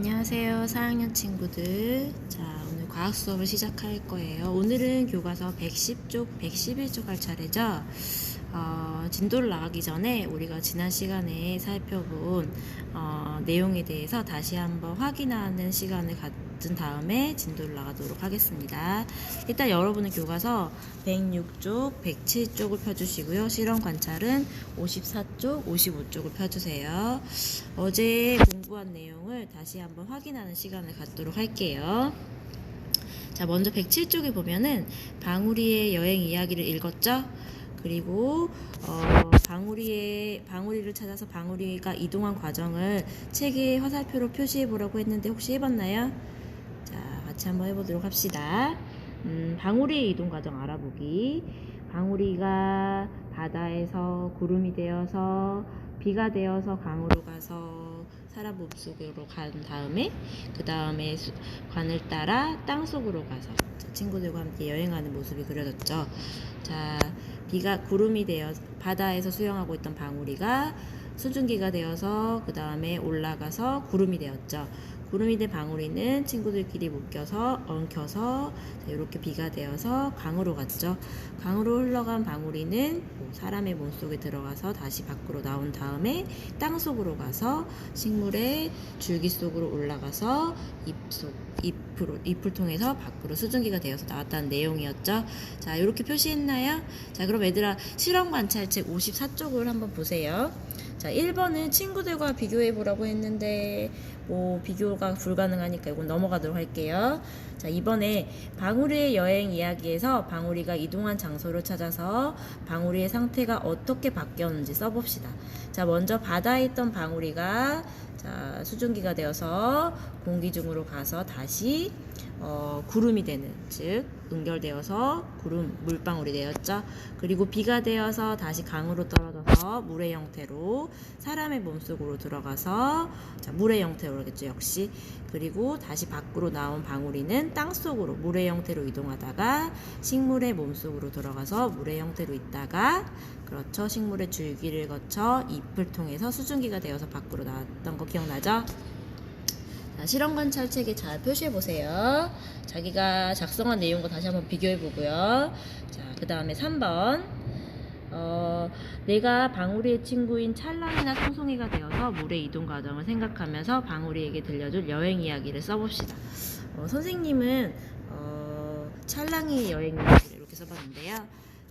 안녕하세요 4학년 친구들. 자, 오늘 과학 수업을 시작할 거예요. 오늘은 교과서 110쪽 111쪽 할 차례죠. 진도를 나가기 전에 우리가 지난 시간에 살펴본 내용에 대해서 다시 한번 확인하는 시간을 갖은 다음에 진도를 나가도록 하겠습니다. 일단 여러분은 교과서 106쪽 107쪽을 펴주시고요. 실험 관찰은 54쪽 55쪽을 펴주세요. 어제 공부한 내용을 다시 한번 확인하는 시간을 갖도록 할게요. 자, 먼저 107쪽에 보면은 방울이의 여행 이야기를 읽었죠? 그리고 방울이를 찾아서 방울이가 이동한 과정을 책에 화살표로 표시해 보라고 했는데 혹시 해봤나요? 자, 같이 한번 해보도록 합시다. 방울이의 이동 과정 알아보기. 방울이가 바다에서 구름이 되어서 비가 되어서 강으로 가서 사람 몸속으로 간 다음에 그 다음에 관을 따라 땅속으로 가서 친구들과 함께 여행하는 모습이 그려졌죠. 자, 구름이 되어 바다에서 수영하고 있던 방울이가 수증기가 되어서 그 다음에 올라가서 구름이 되었죠. 구름이 된 방울이는 친구들끼리 엉켜서 이렇게 비가 되어서 강으로 갔죠. 강으로 흘러간 방울이는 사람의 몸속에 들어가서 다시 밖으로 나온 다음에 땅속으로 가서 식물의 줄기 속으로 올라가서 잎을 통해서 밖으로 수증기가 되어서 나왔다는 내용이었죠. 자, 이렇게 표시했나요? 자, 그럼 얘들아 실험 관찰책 54쪽을 한번 보세요. 자, 1번은 친구들과 비교해 보라고 했는데 비교가 불가능하니까 이건 넘어가도록 할게요. 자, 이번에 방울이의 여행 이야기에서 방울이가 이동한 장소를 찾아서 방울이의 상태가 어떻게 바뀌었는지 써봅시다. 자, 먼저 바다에 있던 방울이가 수증기가 되어서 공기 중으로 가서 다시 구름이 되는, 즉 응결되어서 물방울이 되었죠. 그리고 비가 되어서 다시 강으로 떨어져서 물의 형태로 사람의 몸속으로 들어가서 물의 형태로 그러겠죠, 역시. 그리고 다시 밖으로 나온 방울이는 땅속으로 물의 형태로 이동하다가 식물의 몸속으로 들어가서 물의 형태로 있다가, 그렇죠, 식물의 줄기를 거쳐 잎을 통해서 수증기가 되어서 밖으로 나왔던 거 기억나죠? 자, 실험 관찰책에 잘 표시해 보세요. 자기가 작성한 내용과 다시 한번 비교해 보고요. 자, 그 다음에 3번. 내가 방울이의 친구인 찰랑이나 송송이가 되어서 물의 이동 과정을 생각하면서 방울이에게 들려줄 여행 이야기를 써봅시다. 선생님은 찰랑이의 여행 이야기를 이렇게 써봤는데요.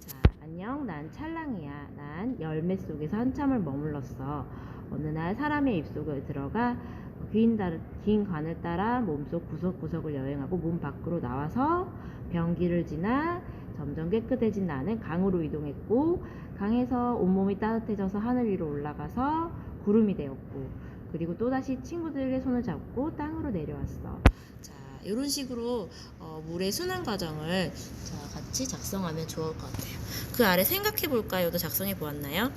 자, 안녕, 난 찰랑이야. 난 열매 속에서 한참을 머물렀어. 어느 날 사람의 입속에 들어가 긴 관을 따라 몸속 구석구석을 여행하고 몸 밖으로 나와서 변기를 지나 점점 깨끗해진 나는 강으로 이동했고, 강에서 온몸이 따뜻해져서 하늘 위로 올라가서 구름이 되었고, 그리고 또다시 친구들의 손을 잡고 땅으로 내려왔어. 자, 이런 식으로 물의 순환 과정을 같이 작성하면 좋을 것 같아요. 그 아래 생각해 볼까요도 작성해 보았나요?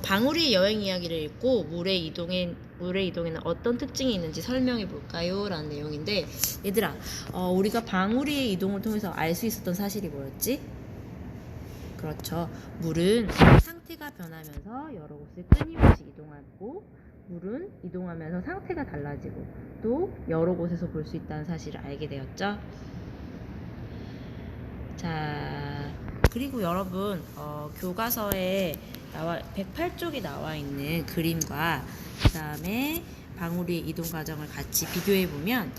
방울이 여행 이야기를 읽고 물의 이동에는 어떤 특징이 있는지 설명해 볼까요? 라는 내용인데, 얘들아, 우리가 방울이의 이동을 통해서 알 수 있었던 사실이 뭐였지? 그렇죠. 물은 상태가 변하면서 여러 곳을 끊임없이 이동하고, 물은 이동하면서 상태가 달라지고 또 여러 곳에서 볼 수 있다는 사실을 알게 되었죠. 자, 그리고 여러분, 교과서에 108쪽에 나와 있는 그림과 그 다음에 방울이의 이동 과정을 같이 비교해 보면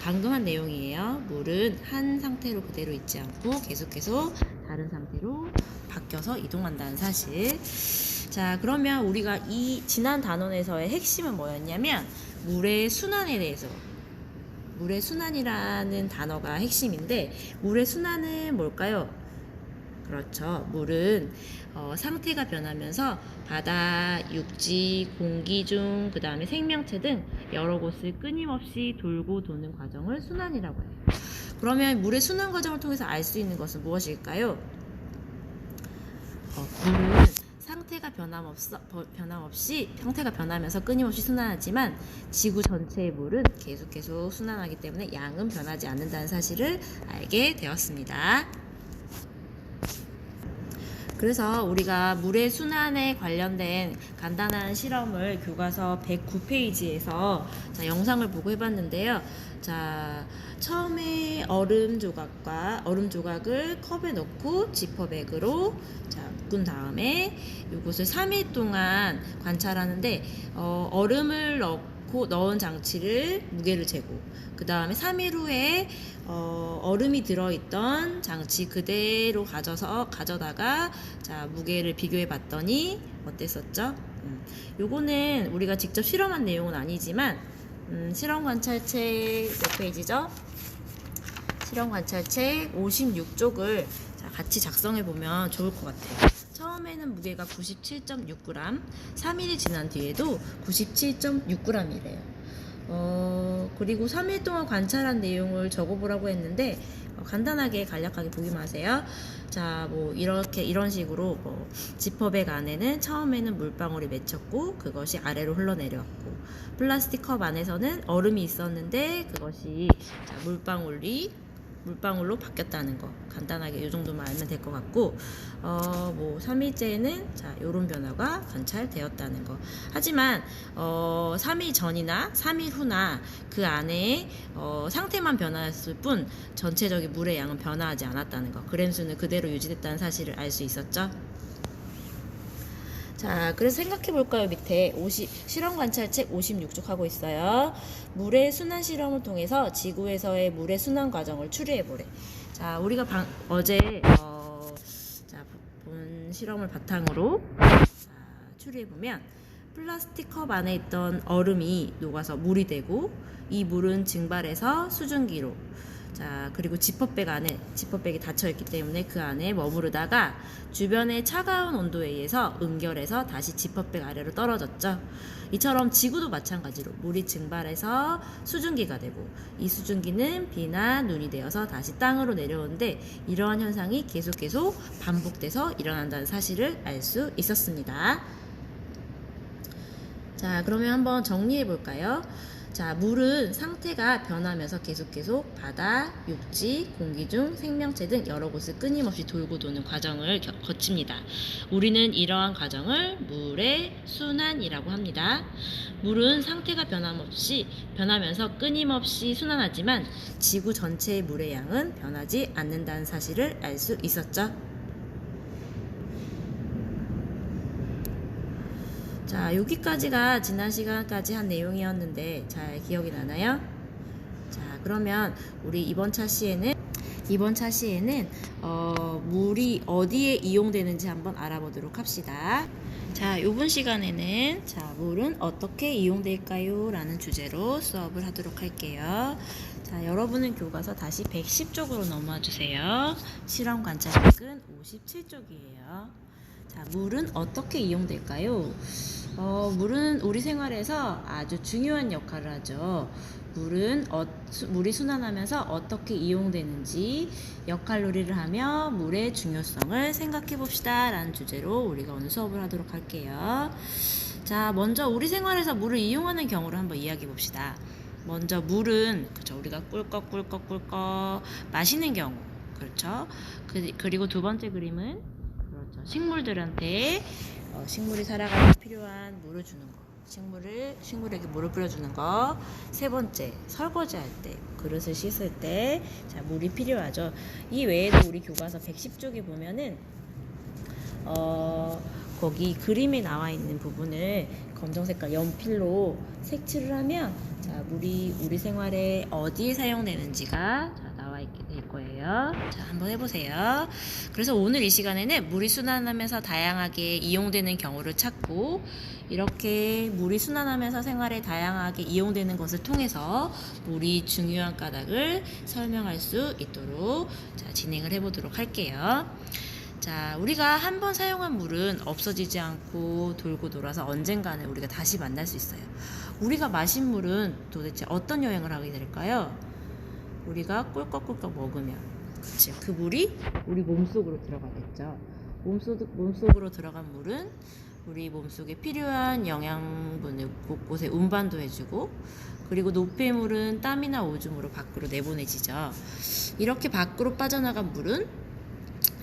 방금 한 내용이에요. 물은 한 상태로 그대로 있지 않고 계속해서 다른 상태로 바뀌어서 이동한다는 사실. 자, 그러면 우리가 이 지난 단원에서의 핵심은 뭐였냐면 물의 순환에 대해서, 물의 순환이라는 단어가 핵심인데, 물의 순환은 뭘까요? 그렇죠. 물은 상태가 변하면서 바다, 육지, 공기 중, 그 다음에 생명체 등 여러 곳을 끊임없이 돌고 도는 과정을 순환이라고 해요. 그러면 물의 순환 과정을 통해서 알 수 있는 것은 무엇일까요? 물은 상태가 변함없이 상태가 변하면서 끊임없이 순환하지만 지구 전체의 물은 계속 순환하기 때문에 양은 변하지 않는다는 사실을 알게 되었습니다. 그래서 우리가 물의 순환에 관련된 간단한 실험을 교과서 109페이지에서 영상을 보고 해봤는데요. 자, 처음에 얼음 조각을 컵에 넣고 지퍼백으로 묶은 다음에 이것을 3일 동안 관찰하는데 얼음을 넣은 장치를 무게를 재고 그 다음에 3일 후에 얼음이 들어있던 장치 그대로 가져다가 무게를 비교해 봤더니 어땠었죠? 요거는 우리가 직접 실험한 내용은 아니지만 실험 관찰책 몇 페이지죠? 실험 관찰책 56쪽을 같이 작성해 보면 좋을 것 같아요. 처음에는 무게가 97.6g, 3일이 지난 뒤에도 97.6g이래요. 그리고 3일 동안 관찰한 내용을 적어보라고 했는데 간단하게 간략하게 보기만 하세요. 자, 이런 식으로 지퍼백 안에는 처음에는 물방울이 맺혔고 그것이 아래로 흘러내려왔고 플라스틱 컵 안에서는 얼음이 있었는데 그것이 물방울로 바뀌었다는 거 간단하게 이 정도만 알면 될 것 같고 3일째에는 이런 변화가 관찰되었다는 거. 하지만 3일 전이나 3일 후나 그 안에 상태만 변화했을 뿐 전체적인 물의 양은 변화하지 않았다는 거. 그램 수는 그대로 유지됐다는 사실을 알 수 있었죠. 자, 그래서 생각해 볼까요? 밑에 실험 관찰책 56쪽 하고 있어요. 물의 순환 실험을 통해서 지구에서의 물의 순환 과정을 추리해 보래. 자, 우리가 어제 본 실험을 바탕으로 추리해 보면 플라스틱 컵 안에 있던 얼음이 녹아서 물이 되고 이 물은 증발해서 수증기로 그리고 지퍼백이 닫혀있기 때문에 그 안에 머무르다가 주변의 차가운 온도에 의해서 응결해서 다시 지퍼백 아래로 떨어졌죠. 이처럼 지구도 마찬가지로 물이 증발해서 수증기가 되고 이 수증기는 비나 눈이 되어서 다시 땅으로 내려오는데 이러한 현상이 계속 반복돼서 일어난다는 사실을 알 수 있었습니다. 자, 그러면 한번 정리해 볼까요? 자, 물은 상태가 변하면서 계속 바다, 육지, 공기 중 생명체 등 여러 곳을 끊임없이 돌고 도는 과정을 거칩니다. 우리는 이러한 과정을 물의 순환이라고 합니다. 물은 상태가 변하면서 끊임없이 순환하지만 지구 전체의 물의 양은 변하지 않는다는 사실을 알 수 있었죠. 자, 여기까지가 지난 시간까지 한 내용이었는데 잘 기억이 나나요? 자, 그러면 우리 이번 차 시에는 물이 어디에 이용되는지 한번 알아보도록 합시다. 자, 이번 시간에는 물은 어떻게 이용될까요? 라는 주제로 수업을 하도록 할게요. 자, 여러분은 교과서 다시 110쪽으로 넘어와 주세요. 실험 관찰책은 57쪽이에요. 자, 물은 어떻게 이용될까요? 물은 우리 생활에서 아주 중요한 역할을 하죠. 물이 순환하면서 어떻게 이용되는지 역할놀이를 하며 물의 중요성을 생각해 봅시다 라는 주제로 우리가 오늘 수업을 하도록 할게요. 자, 먼저 우리 생활에서 물을 이용하는 경우를 한번 이야기해 봅시다. 먼저 물은 우리가 꿀꺽 마시는 경우, 그렇죠? 그리고 두 번째 그림은 식물들한테 식물이 살아가는 데 필요한 물을 주는 거, 식물에게 물을 뿌려주는 거. 세 번째, 설거지 할 때, 그릇을 씻을 때 물이 필요하죠. 이 외에도 우리 교과서 110쪽에 보면은 거기 그림에 나와 있는 부분을 검정색깔 연필로 색칠을 하면 물이 우리 생활에 어디에 사용되는지가 나와 있게 될 거예요. 자, 한번 해보세요. 그래서 오늘 이 시간에는 물이 순환하면서 다양하게 이용되는 경우를 찾고 이렇게 물이 순환하면서 생활에 다양하게 이용되는 것을 통해서 물이 중요한 까닭을 설명할 수 있도록 진행을 해보도록 할게요. 자, 우리가 한번 사용한 물은 없어지지 않고 돌고 돌아서 언젠가는 우리가 다시 만날 수 있어요. 우리가 마신 물은 도대체 어떤 여행을 하게 될까요? 우리가 꿀꺽꿀꺽 먹으면 그 물이 우리 몸속으로 들어가겠죠. 몸속으로 들어간 물은 우리 몸속에 필요한 영양분을 곳곳에 운반도 해주고 그리고 노폐물은 땀이나 오줌으로 밖으로 내보내지죠. 이렇게 밖으로 빠져나간 물은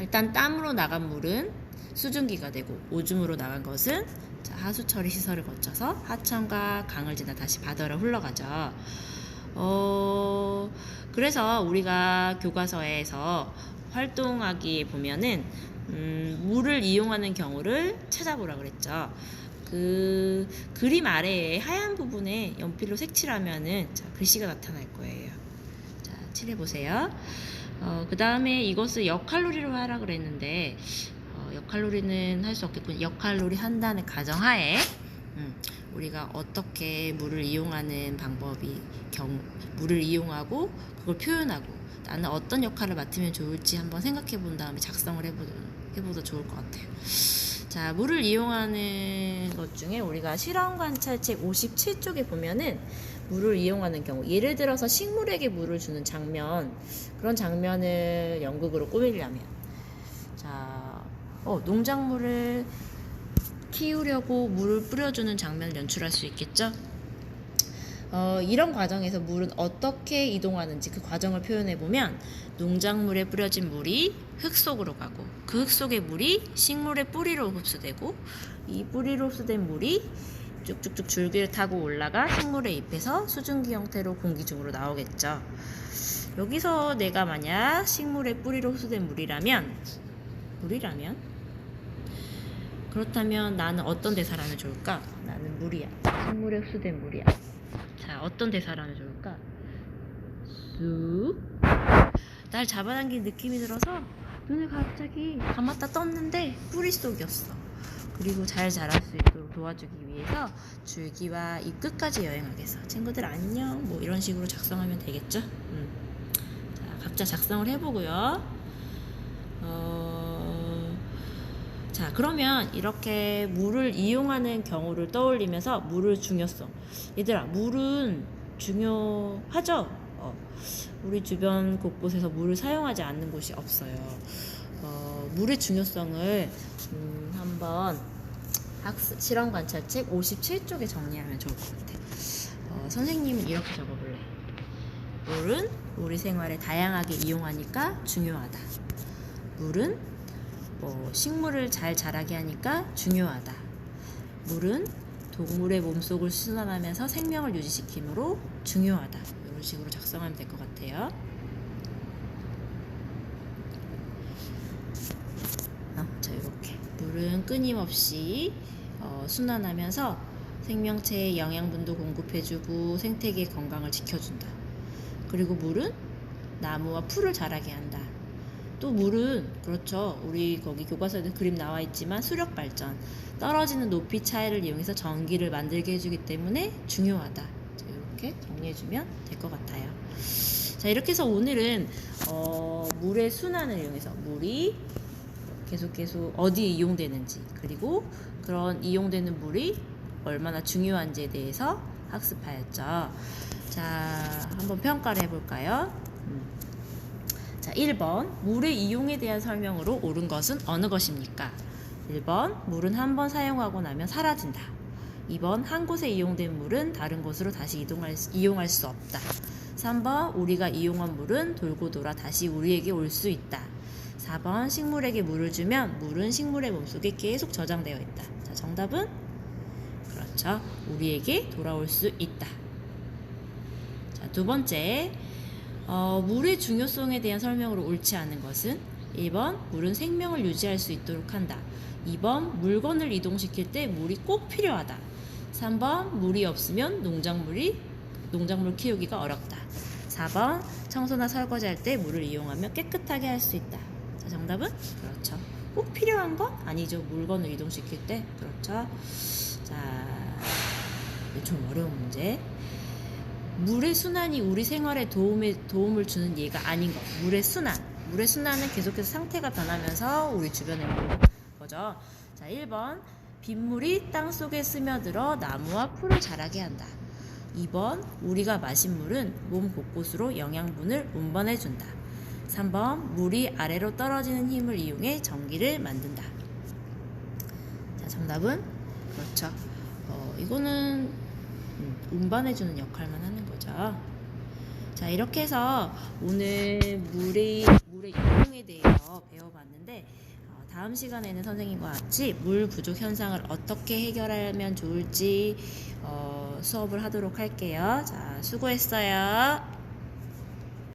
일단 땀으로 나간 물은 수증기가 되고, 오줌으로 나간 것은 자, 하수 처리 시설을 거쳐서 하천과 강을 지나 다시 바다로 흘러가죠. 그래서 우리가 교과서에서 활동하기에 보면은 물을 이용하는 경우를 찾아보라 그랬죠. 그 그림 아래에 하얀 부분에 연필로 색칠하면은 자, 글씨가 나타날 거예요. 자, 칠해보세요. 그 다음에 이것을 역칼로리로 하라 그랬는데 역칼로리는 할 수 없겠군. 역칼로리 한다는 가정하에 우리가 어떻게 물을 이용하는 방법이 물을 이용하고 그걸 표현하고 나는 어떤 역할을 맡으면 좋을지 한번 생각해 본 다음에 작성을 해보도 좋을 것 같아요. 자, 물을 이용하는 것 중에 우리가 실험관찰책 57쪽에 보면은 물을 이용하는 경우, 예를 들어서 식물에게 물을 주는 장면, 그런 장면을 연극으로 꾸미려면, 자, 농작물을 키우려고 물을 뿌려주는 장면을 연출할 수 있겠죠? 이런 과정에서 물은 어떻게 이동하는지 그 과정을 표현해보면 농작물에 뿌려진 물이 흙 속으로 가고 그 흙 속의 물이 식물의 뿌리로 흡수되고 이 뿌리로 흡수된 물이 쭉쭉쭉 줄기를 타고 올라가 식물의 잎에서 수증기 형태로 공기 중으로 나오겠죠. 여기서 내가 만약 식물의 뿌리로 흡수된 물이라면 그렇다면 나는 어떤 대사를 하면 좋을까? 나는 물이야. 식물에 흡수된 물이야. 자, 어떤 대사를 하면 좋을까? 쑥. 날 잡아당긴 느낌이 들어서 눈을 갑자기 감았다 떴는데 뿌리 속이었어. 그리고 잘 자랄 수 있도록 도와주기 위해서 줄기와 잎 끝까지 여행하겠어. 친구들 안녕. 뭐 이런 식으로 작성하면 되겠죠? 자, 각자 작성을 해보고요. 자, 그러면 이렇게 물을 이용하는 경우를 떠올리면서 물의 중요성. 얘들아, 물은 중요하죠? 우리 주변 곳곳에서 물을 사용하지 않는 곳이 없어요. 물의 중요성을 한번 실험관찰책 57쪽에 정리하면 좋을 것 같아. 선생님은 이렇게 적어볼래. 물은 우리 생활에 다양하게 이용하니까 중요하다. 물은 식물을 잘 자라게 하니까 중요하다. 물은 동물의 몸속을 순환하면서 생명을 유지시키므로 중요하다. 이런 식으로 작성하면 될 것 같아요. 자, 이렇게 물은 끊임없이 순환하면서 생명체에 영양분도 공급해주고 생태계의 건강을 지켜준다. 그리고 물은 나무와 풀을 자라게 한다. 또 물은 그렇죠. 우리 거기 교과서에도 그림 나와 있지만 수력 발전, 떨어지는 높이 차이를 이용해서 전기를 만들게 해주기 때문에 중요하다. 자, 이렇게 정리해주면 될 것 같아요. 자, 이렇게 해서 오늘은 물의 순환을 이용해서 물이 계속 어디에 이용되는지, 그리고 그런 이용되는 물이 얼마나 중요한지에 대해서 학습하였죠. 자, 한번 평가를 해볼까요? 자, 1번 물의 이용에 대한 설명으로 옳은 것은 어느 것입니까? 1번 물은 한번 사용하고 나면 사라진다. 2번 한 곳에 이용된 물은 다른 곳으로 다시 이용할 수 없다. 3번 우리가 이용한 물은 돌고 돌아 다시 우리에게 올 수 있다. 4번 식물에게 물을 주면 물은 식물의 몸속에 계속 저장되어 있다. 자, 정답은? 그렇죠. 우리에게 돌아올 수 있다. 자, 두 번째, 물의 중요성에 대한 설명으로 옳지 않은 것은 1번 물은 생명을 유지할 수 있도록 한다. 2번 물건을 이동시킬 때 물이 꼭 필요하다. 3번 물이 없으면 농작물 키우기가 어렵다. 4번 청소나 설거지할 때 물을 이용하며 깨끗하게 할 수 있다. 자, 정답은? 그렇죠. 꼭 필요한 건 아니죠. 물건을 이동시킬 때. 그렇죠. 자, 좀 어려운 문제. 물의 순환이 우리 생활에 도움을 주는 예가 아닌 것. 물의 순환은 계속해서 상태가 변하면서 우리 주변에 있는 거죠. 자, 1번 빗물이 땅속에 스며들어 나무와 풀을 자라게 한다. 2번 우리가 마신 물은 몸 곳곳으로 영양분을 운반해준다. 3번 물이 아래로 떨어지는 힘을 이용해 전기를 만든다. 자, 정답은? 그렇죠. 이거는 운반해주는 역할만 하는 거죠. 자, 이렇게 해서 오늘 물의 이용에 대해서 배워봤는데 다음 시간에는 선생님과 같이 물 부족 현상을 어떻게 해결하면 좋을지 수업을 하도록 할게요. 자, 수고했어요.